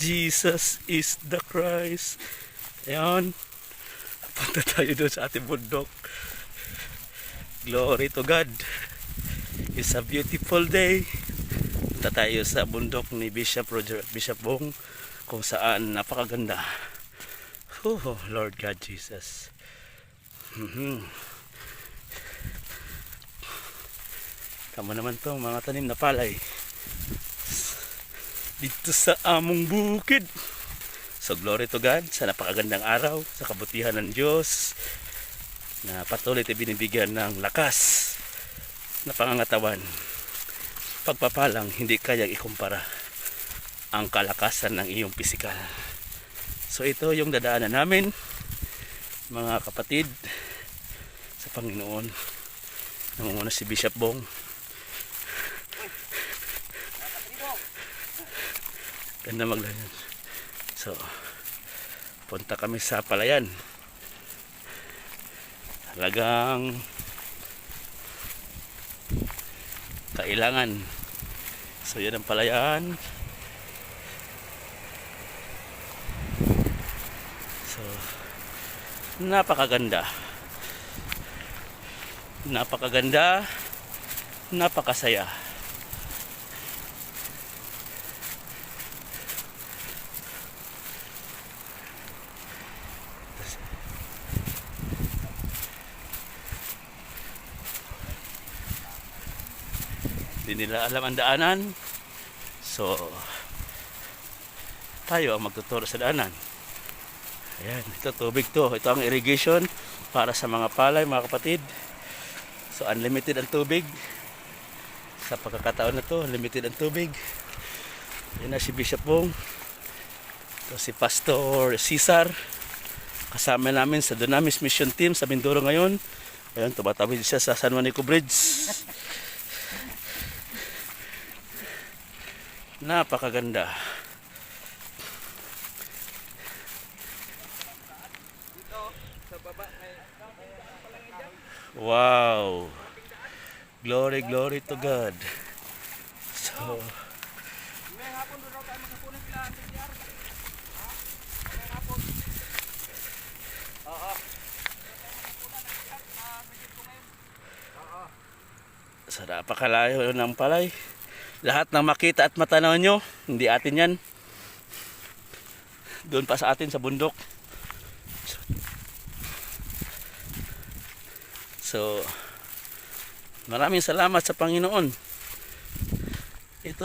Jesus is the Christ. Ayan. Punta tayo doon sa ating bundok. Glory to God. It's a beautiful day. Punta tayo sa bundok ni Bishop Roger at Bishop Bong, kung saan napakaganda. Oh, Lord God Jesus. Tama naman to, mga tanim na palay dito sa among bukid. So glory to God sa napakagandang araw, sa kabutihan ng Diyos na patuloy tayo binibigyan ng lakas na pangangatawan. Pagpapalang hindi kayang ikumpara ang kalakasan ng iyong pisikal. So ito yung dadaanan namin, mga kapatid sa Panginoon. Nangunguna si Bishop Bong. Ganda maglayan. So punta kami sa palayan. Talagang kailangan. So yan ang palayan. So napakaganda. Napakaganda. Napakasaya. Hindi nila alam ang daanan, so tayo ang magtuturo sa daanan. Ayan, ito tubig to, ito ang irrigation para sa mga palay, mga kapatid. So unlimited ang tubig sa pagkakataon na to, unlimited ang tubig. Ayan na si Bishop Bong, ito si Pastor Cesar, kasama namin sa Dunamis Mission Team sa Mindoro ngayon. Ayan, tumatawid siya sa San Juanico Bridge. Napakaganda. Wow. Glory, glory to God. So sa napakalayo ng palay. Lahat ng makita at matanaw nyo, hindi atin yan. Doon pa sa atin sa bundok. So maraming salamat sa Panginoon. Ito